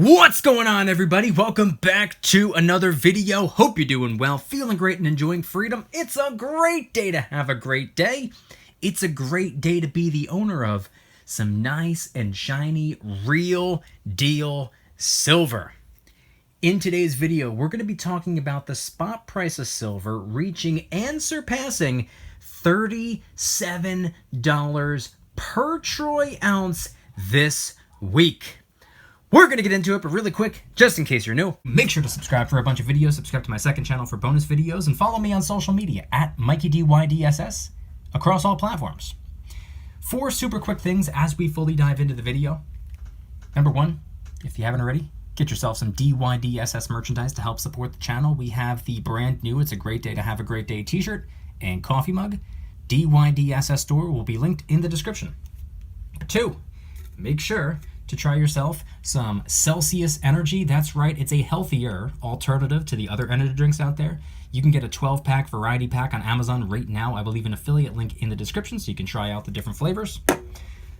What's going on, everybody? Welcome back to another video. Hope you're doing well, feeling great, and enjoying freedom. It's a great day to have a great day. It's a great day to be the owner of some nice and shiny real deal silver. In today's video, we're going to be talking about the spot price of silver reaching and surpassing $37 per troy ounce this week. We're going to get into it, but really quick, just in case you're new, make sure to subscribe for a bunch of videos, subscribe to my second channel for bonus videos, and follow me on social media at Mykie DYDSS across all platforms. 4 super quick things as we fully dive into the video. Number 1, if you haven't already, get yourself some DYDSS merchandise to help support the channel. We have the brand new It's a Great Day to Have a Great Day t-shirt and coffee mug. DYDSS store will be linked in the description. 2, make sure to try yourself some Celsius Energy. That's right, it's a healthier alternative to the other energy drinks out there. You can get a 12-pack variety pack on Amazon right now. I will leave an affiliate link in the description so you can try out the different flavors.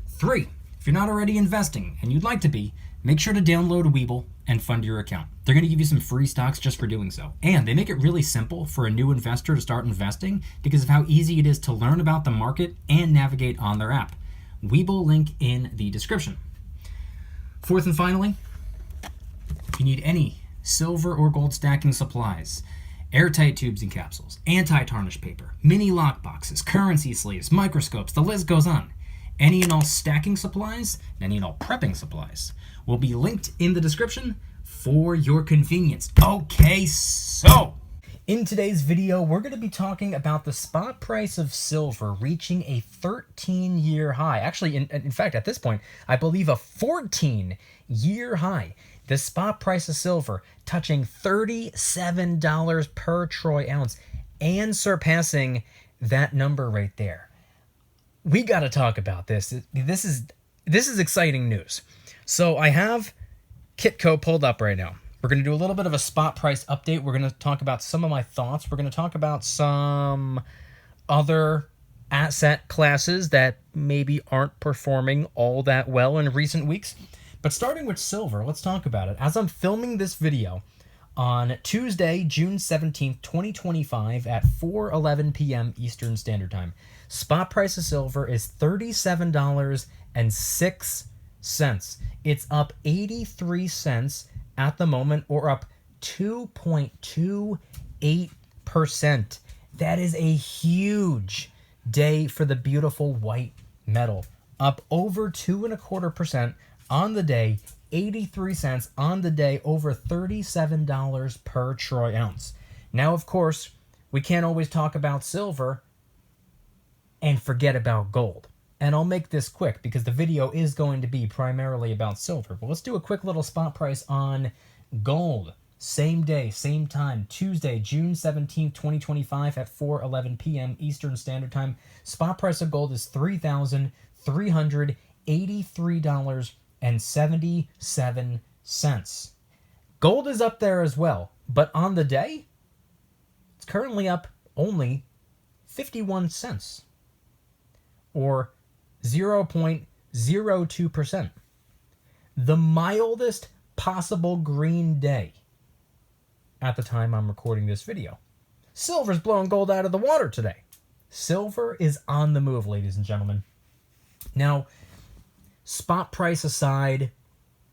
3, if you're not already investing and you'd like to be, make sure to download Webull and fund your account. They're going to give you some free stocks just for doing so. And they make it really simple for a new investor to start investing because of how easy it is to learn about the market and navigate on their app. Webull link in the description. 4th and finally, if you need any silver or gold stacking supplies, airtight tubes and capsules, anti-tarnish paper, mini lock boxes, currency sleeves, microscopes, the list goes on. Any and all stacking supplies, any and all prepping supplies will be linked in the description for your convenience. Okay, so in today's video, we're going to be talking about the spot price of silver reaching a 13-year high. Actually, in fact, at this point, I believe a 14-year high. The spot price of silver touching $37 per troy ounce and surpassing that number right there. We got to talk about this. This is exciting news. So I have Kitco pulled up right now. We're going to do a little bit of a spot price update. We're going to talk about some of my thoughts. We're going to talk about some other asset classes that maybe aren't performing all that well in recent weeks. But starting with silver, let's talk about it. As I'm filming this video on Tuesday, June 17th, 2025 at 4:11 p.m. Eastern Standard Time, spot price of silver is $37.06. It's up 83 cents at the moment, or up 2.28%. That is a huge day for the beautiful white metal. Up over 2.25% on the day, 83 cents on the day, over $37 per troy ounce. Now, of course, we can't always talk about silver and forget about gold. And I'll make this quick because the video is going to be primarily about silver. But let's do a quick little spot price on gold. Same day, same time, Tuesday, June 17th, 2025 at 4:11 p.m. Eastern Standard Time. Spot price of gold is $3,383.77. Gold is up there as well, but on the day, it's currently up only 51 cents, or 0.02%. The mildest possible green day at the time I'm recording this video. Silver's blowing gold out of the water today. Silver is on the move, ladies and gentlemen. Now, spot price aside,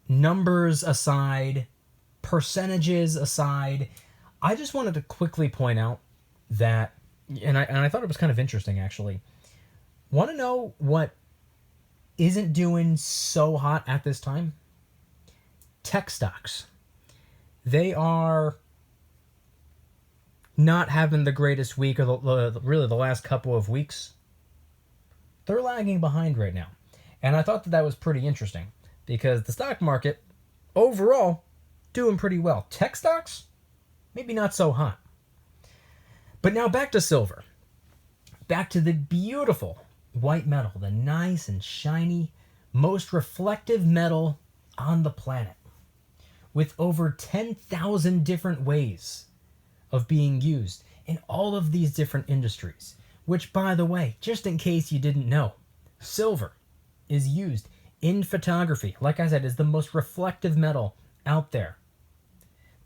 numbers aside, percentages aside, I just wanted to quickly point out that, and I thought it was kind of interesting actually. Want to know what isn't doing so hot at this time? Tech stocks. They are not having the greatest week, or really the last couple of weeks. They're lagging behind right now. And I thought that was pretty interesting because the stock market overall doing pretty well. Tech stocks, maybe not so hot. But now back to silver. Back to the beautiful white metal, the nice and shiny, most reflective metal on the planet, with over 10,000 different ways of being used in all of these different industries. Which, by the way, just in case you didn't know, silver is used in photography. Like I said, is the most reflective metal out there.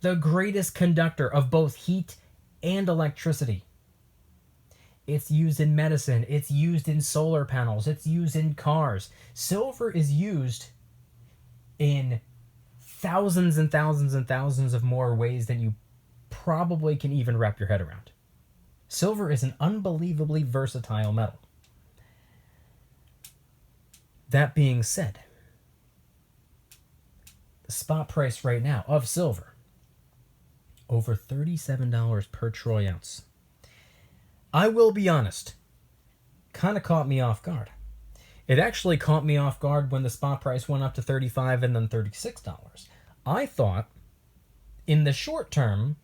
The greatest conductor of both heat and electricity. It's used in medicine. It's used in solar panels. It's used in cars. Silver is used in thousands and thousands and thousands of more ways than you probably can even wrap your head around. Silver is an unbelievably versatile metal. That being said, the spot price right now of silver, over $37 per troy ounce. I will be honest, kind of caught me off guard. It actually caught me off guard when the spot price went up to $35 and then $36. I thought in the short term,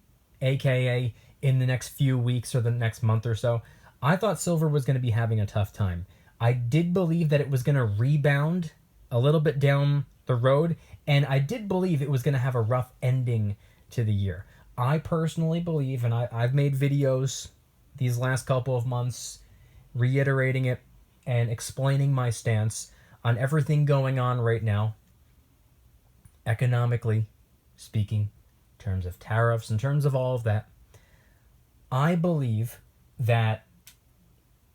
aka in the next few weeks or the next month or so, I thought silver was going to be having a tough time. I did believe that it was going to rebound a little bit down the road, and I did believe it was going to have a rough ending to the year. I personally believe, and I've made videos these last couple of months reiterating it and explaining my stance on everything going on right now, economically speaking, in terms of tariffs, in terms of all of that. I believe that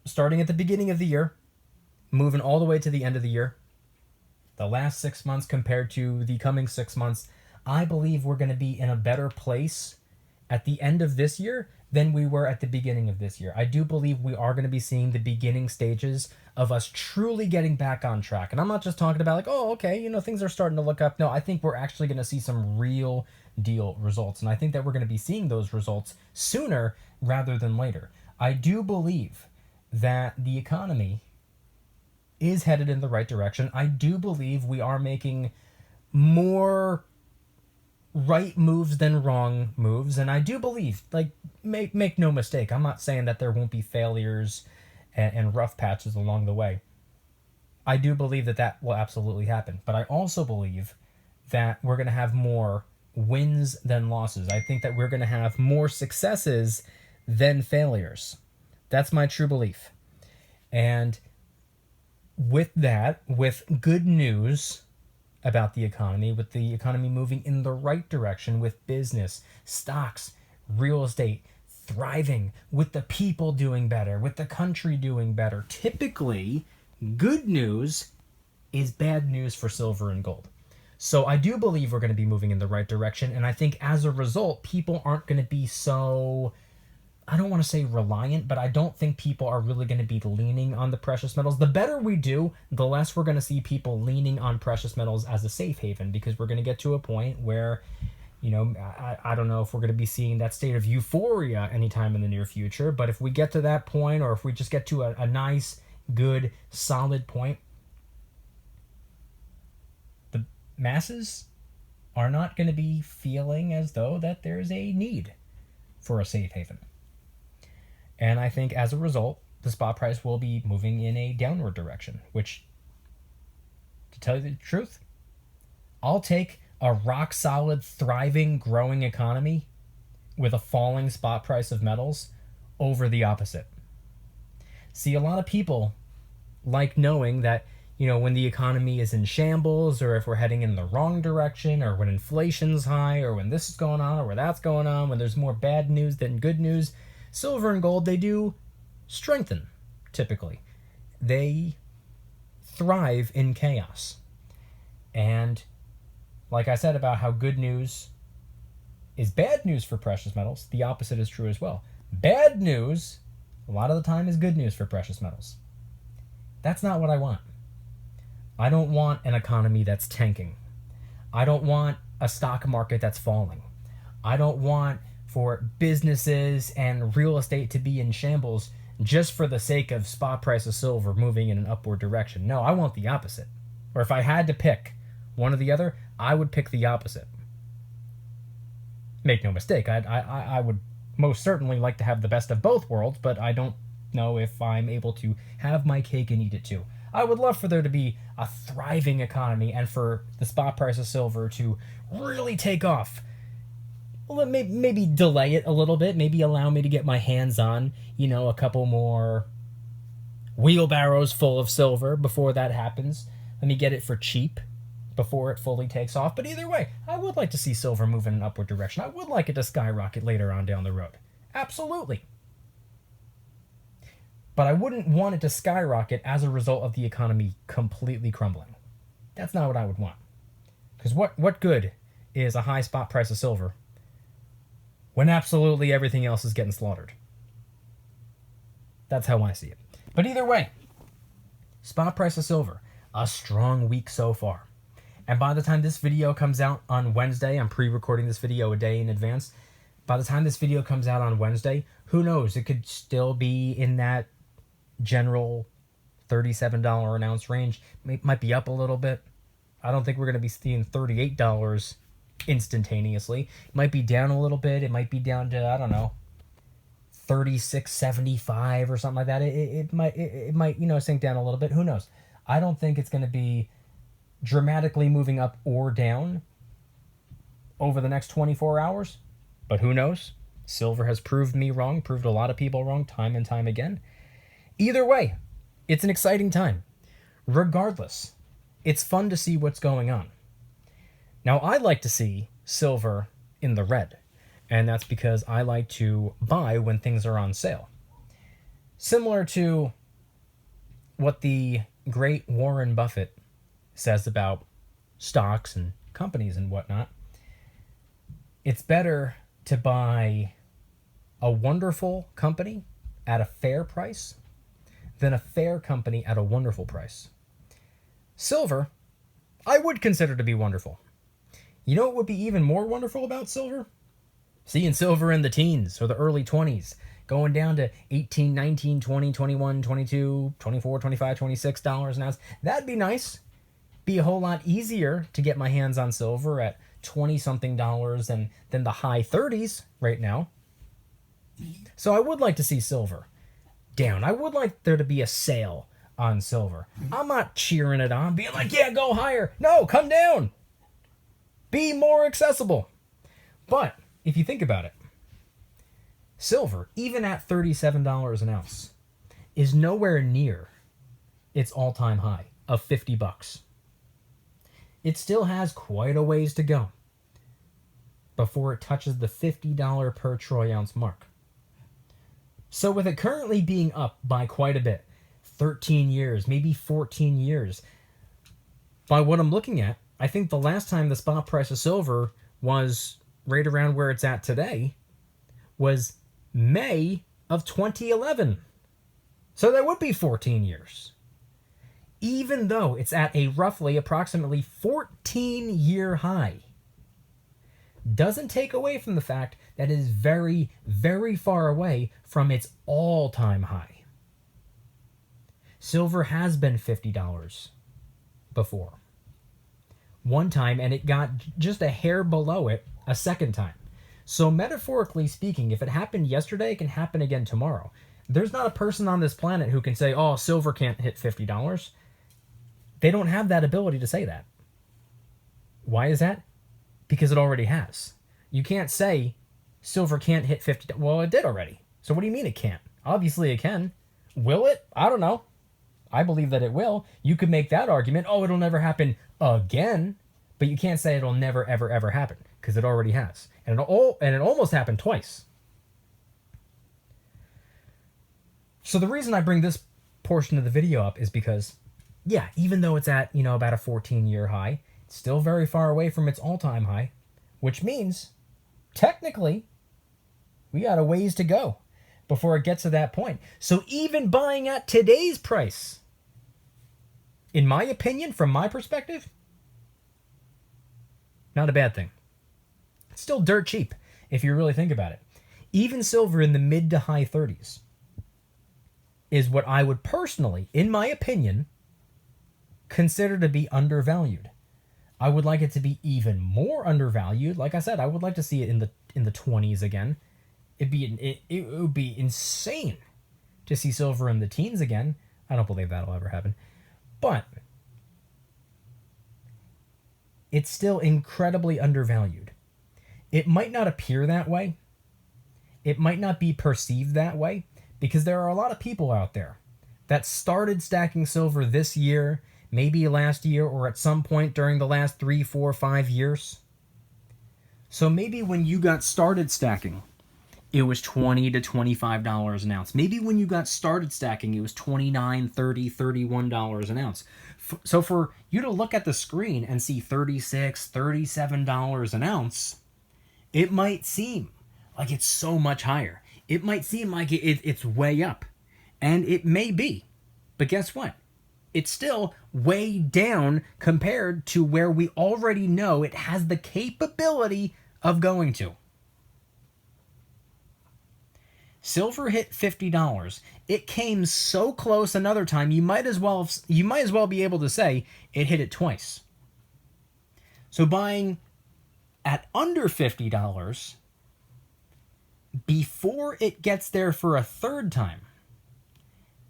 starting at the beginning of the year, moving all the way to the end of the year, the last 6 months compared to the coming 6 months, I believe we're going to be in a better place at the end of this year than we were at the beginning of this year. I do believe we are going to be seeing the beginning stages of us truly getting back on track. And I'm not just talking about like, oh, okay, things are starting to look up. No, I think we're actually going to see some real deal results. And I think that we're going to be seeing those results sooner rather than later. I do believe that the economy is headed in the right direction. I do believe we are making more right moves than wrong moves, and I do believe, make no mistake, I'm not saying that there won't be failures and rough patches along the way. I do believe that will absolutely happen, but I also believe that we're going to have more wins than losses. I think that we're going to have more successes than failures. That's my true belief. And with that, with good news about the economy, with the economy moving in the right direction, with business, stocks, real estate thriving, with the people doing better, with the country doing better. Typically, good news is bad news for silver and gold. So I do believe we're going to be moving in the right direction, and I think as a result, people aren't going to be so, I don't want to say reliant, but I don't think people are really going to be leaning on the precious metals. The better we do, the less we're going to see people leaning on precious metals as a safe haven, because we're going to get to a point where, I don't know if we're going to be seeing that state of euphoria anytime in the near future, but if we get to that point, or if we just get to a nice, good, solid point, the masses are not going to be feeling as though that there's a need for a safe haven. And I think as a result, the spot price will be moving in a downward direction, which, to tell you the truth, I'll take a rock-solid, thriving, growing economy with a falling spot price of metals over the opposite. See, a lot of people like knowing that, when the economy is in shambles, or if we're heading in the wrong direction, or when inflation's high, or when this is going on, or when that's going on, when there's more bad news than good news, silver and gold, they do strengthen, typically. They thrive in chaos. And like I said about how good news is bad news for precious metals, the opposite is true as well. Bad news, a lot of the time, is good news for precious metals. That's not what I want. I don't want an economy that's tanking. I don't want a stock market that's falling. I don't want for businesses and real estate to be in shambles just for the sake of spot price of silver moving in an upward direction. No, I want the opposite. Or if I had to pick one or the other, I would pick the opposite. Make no mistake, I would most certainly like to have the best of both worlds, but I don't know if I'm able to have my cake and eat it too. I would love for there to be a thriving economy and for the spot price of silver to really take off. Well, maybe delay it a little bit. Maybe allow me to get my hands on, a couple more wheelbarrows full of silver before that happens. Let me get it for cheap. before it fully takes off. But either way, I would like to see silver move in an upward direction. I would like it to skyrocket later on down the road. Absolutely. But I wouldn't want it to skyrocket as a result of the economy completely crumbling. That's not what I would want. Because what good is a high spot price of silver when absolutely everything else is getting slaughtered? That's how I see it. But either way, spot price of silver, a strong week so far. And by the time this video comes out on Wednesday, I'm pre-recording this video a day in advance. By the time this video comes out on Wednesday, who knows? It could still be in that general $37 an ounce range. Might be up a little bit. I don't think we're going to be seeing $38 instantaneously. It might be down a little bit. It might be down to, I don't know, $36.75 or something like that. It might sink down a little bit. Who knows? I don't think it's going to be dramatically moving up or down over the next 24 hours. But who knows? Silver has proved me wrong, proved a lot of people wrong time and time again. Either way, it's an exciting time. Regardless, it's fun to see what's going on. Now, I like to see silver in the red, and that's because I like to buy when things are on sale. Similar to what the great Warren Buffett says about stocks and companies and whatnot, it's better to buy a wonderful company at a fair price than a fair company at a wonderful price. Silver, I would consider to be wonderful. You know what would be even more wonderful about silver? Seeing silver in the teens or the early 20s, going down to $18, $19, $20, $21, $22, $24, $25, $26 an ounce. That'd be nice. Be a whole lot easier to get my hands on silver at 20-something dollars than the high 30s right now. So I would like to see silver down. I would like there to be a sale on silver. I'm not cheering it on, being like, yeah, go higher. No, come down. Be more accessible. But if you think about it, silver, even at $37 an ounce, is nowhere near its all-time high of $50. It still has quite a ways to go before it touches the $50 per troy ounce mark. So with it currently being up by quite a bit, 13 years, maybe 14 years, by what I'm looking at, I think the last time the spot price of silver was right around where it's at today was May of 2011. So that would be 14 years. Even though it's at a approximately 14-year high, doesn't take away from the fact that it is very, very far away from its all-time high. Silver has been $50 before. One time, and it got just a hair below it a second time. So metaphorically speaking, if it happened yesterday, it can happen again tomorrow. There's not a person on this planet who can say, oh, silver can't hit $50. They don't have that ability to say that. Why is that? Because it already has. You can't say silver can't hit $50. Well, it did already. So what do you mean it can't? Obviously it can. Will it? I don't know. I believe that it will. You could make that argument, oh, it'll never happen again. But you can't say it'll never, ever, ever happen, because it already has. And it almost happened twice. So the reason I bring this portion of the video up is because, yeah, even though it's at, about a 14-year high, it's still very far away from its all-time high, which means, technically, we got a ways to go before it gets to that point. So even buying at today's price, in my opinion, from my perspective, not a bad thing. It's still dirt cheap, if you really think about it. Even silver in the mid to high 30s is what I would personally, in my opinion, consider to be undervalued. I would like it to be even more undervalued. Like I said, I would like to see it in the 20s again. It would be insane to see silver in the teens again. I don't believe that'll ever happen. But it's still incredibly undervalued. It might not appear that way. It might not be perceived that way, because there are a lot of people out there that started stacking silver this year, maybe last year or at some point during the last 3, 4, 5 years. So maybe when you got started stacking, it was $20 to $25 an ounce. Maybe when you got started stacking, it was $29, $30, $31 an ounce. So for you to look at the screen and see $36, $37 an ounce, it might seem like it's so much higher. It might seem like it's way up. And it may be. But guess what? It's still way down compared to where we already know it has the capability of going to. Silver hit $50. It came so close another time, you might as well be able to say it hit it twice. So buying at under $50 before it gets there for a third time,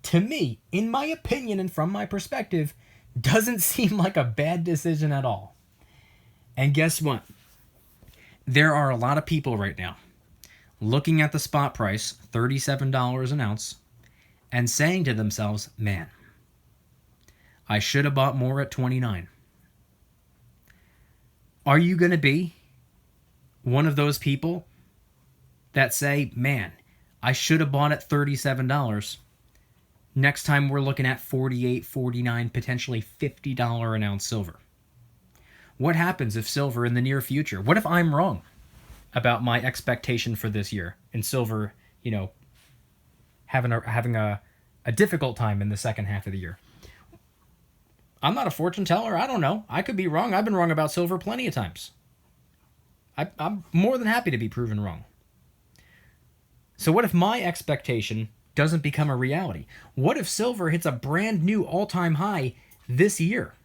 to me, in my opinion and from my perspective, doesn't seem like a bad decision at all. And guess what? There are a lot of people right now looking at the spot price, $37 an ounce, and saying to themselves, man, I should have bought more at $29. Are you going to be one of those people that say, man, I should have bought at $37 next time we're looking at $48, $49, potentially $50 an ounce silver? What happens if silver in the near future, what if I'm wrong about my expectation for this year and silver, having a difficult time in the second half of the year? I'm not a fortune teller. I don't know. I could be wrong. I've been wrong about silver plenty of times. I'm more than happy to be proven wrong. So what if my expectation doesn't become a reality? What if silver hits a brand new all-time high this year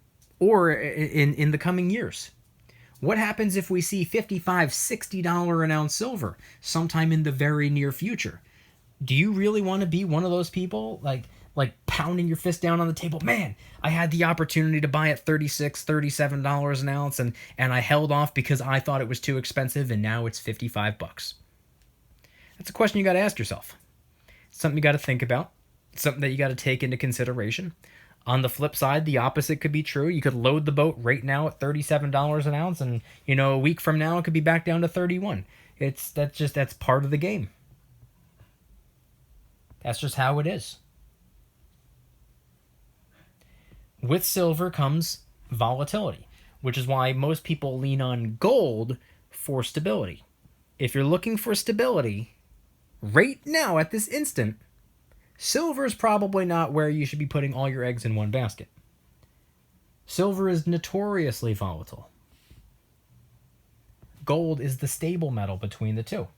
or in the coming years? What happens if we see $55, $60 an ounce silver sometime in the very near future? Do you really want to be one of those people like pounding your fist down on the table? Man, I had the opportunity to buy at $36, $37 an ounce and I held off because I thought it was too expensive and now it's $55. That's a question you got to ask yourself. It's something you got to think about. It's something that you got to take into consideration. On the flip side, the opposite could be true. You could load the boat right now at $37 an ounce and, a week from now it could be back down to $31. That's part of the game. That's just how it is. With silver comes volatility, which is why most people lean on gold for stability. If you're looking for stability, right now at this instant, silver is probably not where you should be putting all your eggs in one basket. Silver is notoriously volatile. Gold is the stable metal between the two.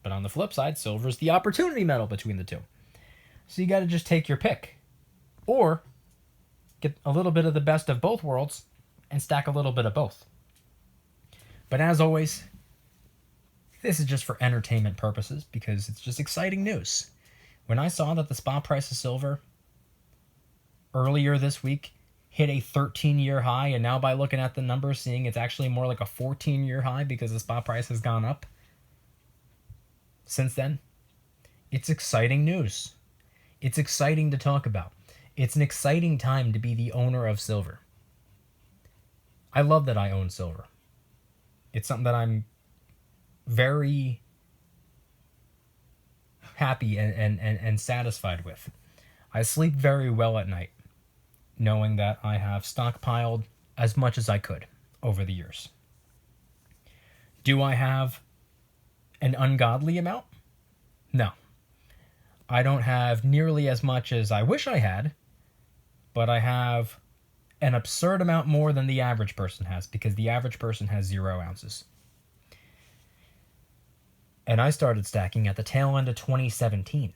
But on the flip side, silver is the opportunity metal between the two. So you got to just take your pick. Or get a little bit of the best of both worlds and stack a little bit of both. But as always, this is just for entertainment purposes because it's just exciting news. When I saw that the spot price of silver earlier this week hit a 13-year high, and now by looking at the numbers, seeing it's actually more like a 14-year high because the spot price has gone up since then, it's exciting news. It's exciting to talk about. It's an exciting time to be the owner of silver. I love that I own silver. It's something that I'm very happy and satisfied with. I sleep very well at night, knowing that I have stockpiled as much as I could over the years. Do I have an ungodly amount? No. I don't have nearly as much as I wish I had, but I have an absurd amount more than the average person has, because the average person has 0 ounces. And I started stacking at the tail end of 2017.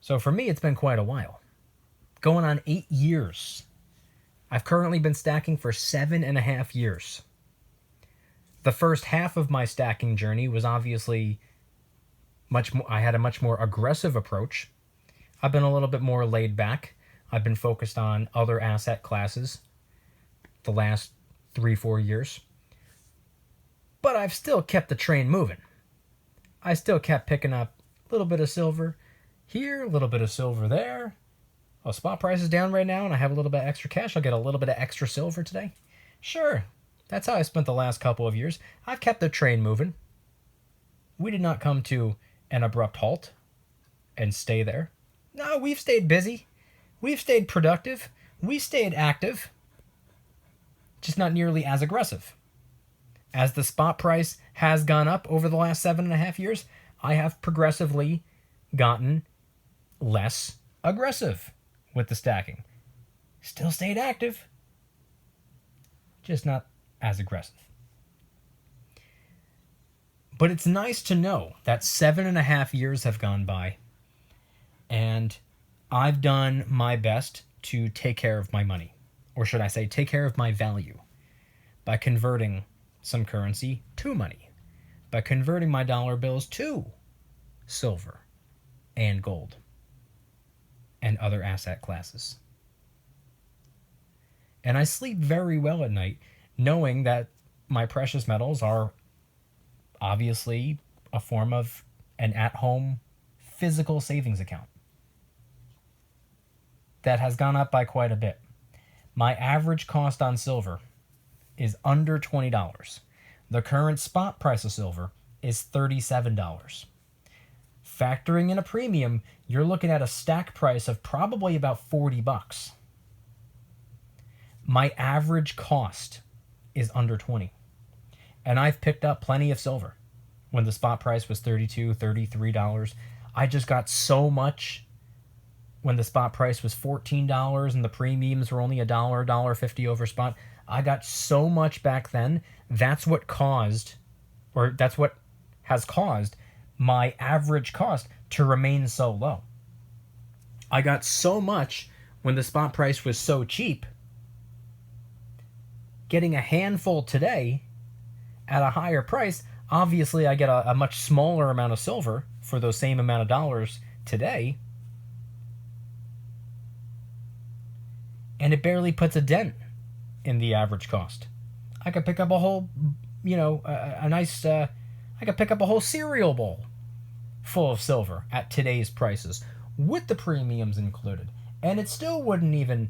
So for me, it's been quite a while. Going on 8 years. I've currently been stacking for 7.5 years. The first half of my stacking journey was obviously I had a much more aggressive approach. I've been a little bit more laid back. I've been focused on other asset classes the last 3-4 years. But I've still kept the train moving. I still kept picking up a little bit of silver here, a little bit of silver there, Oh, spot price is down right now and I have a little bit of extra cash. I'll get a little bit of extra silver today. Sure, that's how I spent the last couple of years. I've kept the train moving. We did not come to an abrupt halt and stay there. No, we've stayed busy. We've stayed productive. We stayed active. Just not nearly as aggressive. As the spot price has gone up over the last 7.5 years, I have progressively gotten less aggressive with the stacking. Still stayed active, just not as aggressive. But it's nice to know that 7.5 years have gone by and I've done my best to take care of my money. Or should I say, take care of my value by converting some currency to money, by converting my dollar bills to silver and gold and other asset classes. And I sleep very well at night knowing that my precious metals are obviously a form of an at-home physical savings account that has gone up by quite a bit. My average cost on silver is under $20. The current spot price of silver is $37. Factoring in a premium, you're looking at a stack price of probably about $40. My average cost is under $20. And I've picked up plenty of silver. When the spot price was $32, $33, I just got so much when the spot price was $14 and the premiums were only $1, $1.50 over spot. I got so much back then. That's what has caused my average cost to remain so low. I got so much when the spot price was so cheap. Getting a handful today at a higher price, obviously I get a much smaller amount of silver for those same amount of dollars today. And it barely puts a dent in the average cost. I could pick up a whole, I could pick up a whole cereal bowl full of silver at today's prices with the premiums included. And it still wouldn't even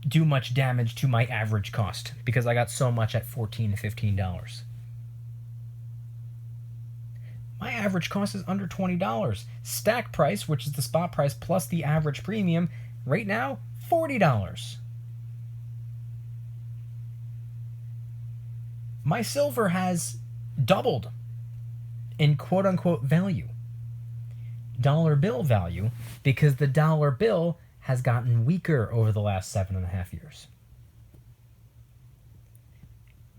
do much damage to my average cost because I got so much at $14, $15. My average cost is under $20. Stack price, which is the spot price plus the average premium, right now, $40. My silver has doubled in quote-unquote value, dollar bill value, because the dollar bill has gotten weaker over the last 7.5 years.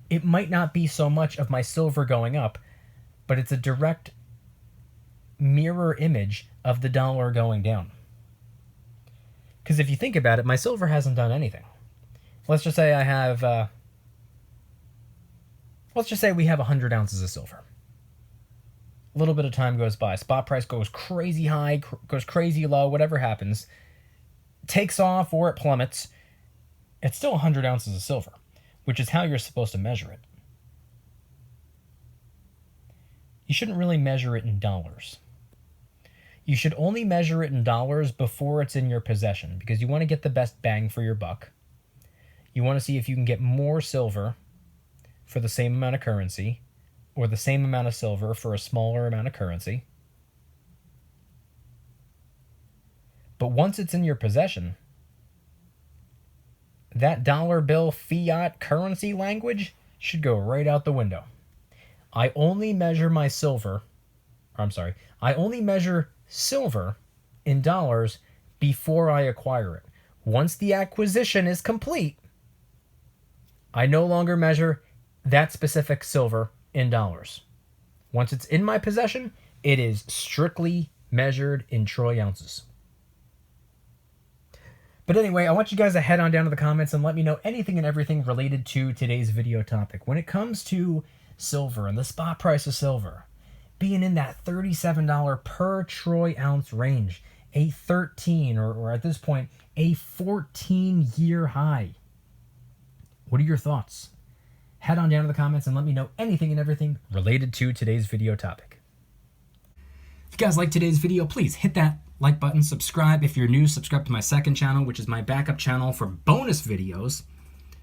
It might not be so much of my silver going up, but it's a direct mirror image of the dollar going down. Because if you think about it, my silver hasn't done anything. Let's just say we have 100 ounces of silver. A little bit of time goes by. Spot price goes crazy high, goes crazy low, whatever happens. Takes off or it plummets. It's still 100 ounces of silver, which is how you're supposed to measure it. You shouldn't really measure it in dollars. You should only measure it in dollars before it's in your possession because you want to get the best bang for your buck. You want to see if you can get more silver for the same amount of currency or the same amount of silver for a smaller amount of currency. But once it's in your possession, that dollar bill fiat currency language should go right out the window. I only measure silver in dollars before I acquire it. Once the acquisition is complete, I no longer measure that specific silver in dollars. Once it's in my possession, it is strictly measured in troy ounces. But anyway, I want you guys to head on down to the comments and let me know anything and everything related to today's video topic. When it comes to silver and the spot price of silver being in that $37 per troy ounce range, a 13 or at this point a 14-year high. What are your thoughts? Head on down to the comments and let me know anything and everything related to today's video topic. If you guys like today's video, please hit that like button, subscribe. If you're new, subscribe to my second channel, which is my backup channel for bonus videos.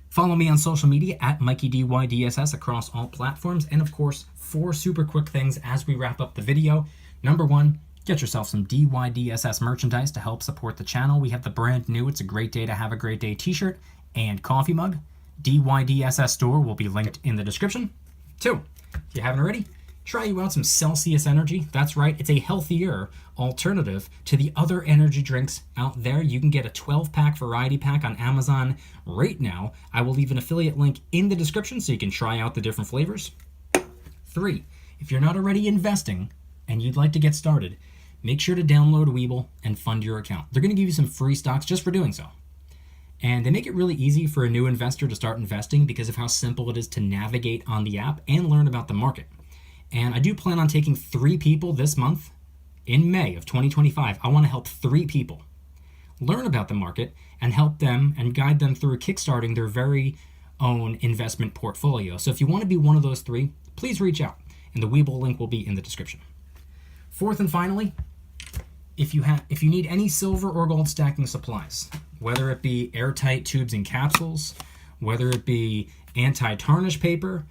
Follow me on social media at Mykie DYDSS across all platforms. And of course, 4 super quick things as we wrap up the video. Number 1, get yourself some DYDSS merchandise to help support the channel. We have the brand new It's a Great Day to Have a Great Day t-shirt and coffee mug. DYDSS store will be linked in the description. 2, if you haven't already, try you out some Celsius Energy. That's right, it's a healthier alternative to the other energy drinks out there. You can get a 12-pack variety pack on Amazon right now. I will leave an affiliate link in the description so you can try out the different flavors. 3, if you're not already investing and you'd like to get started, make sure to download Webull and fund your account. They're going to give you some free stocks just for doing so. And they make it really easy for a new investor to start investing because of how simple it is to navigate on the app and learn about the market. And I do plan on taking 3 people this month in May of 2025. I want to help 3 people learn about the market and help them and guide them through kickstarting their very own investment portfolio. So if you want to be one of those 3, please reach out. And the Webull link will be in the description. 4th and finally, if you need any silver or gold stacking supplies, whether it be airtight tubes and capsules, whether it be anti-tarnish paper,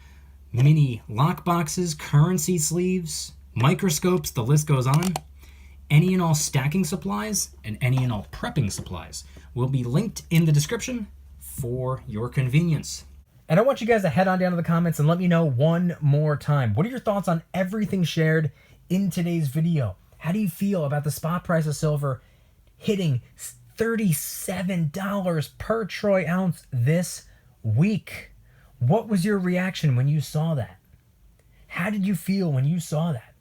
mini lock boxes, currency sleeves, microscopes, the list goes on, any and all stacking supplies and any and all prepping supplies will be linked in the description for your convenience. And I want you guys to head on down to the comments and let me know one more time. What are your thoughts on everything shared in today's video? How do you feel about the spot price of silver hitting $37 per troy ounce this week? What was your reaction when you saw that? How did you feel when you saw that?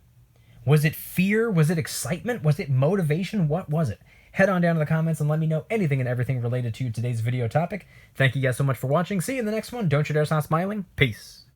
Was it fear? Was it excitement? Was it motivation? What was it? Head on down to the comments and let me know anything and everything related to today's video topic. Thank you guys so much for watching. See you in the next one. Don't you dare stop smiling. Peace.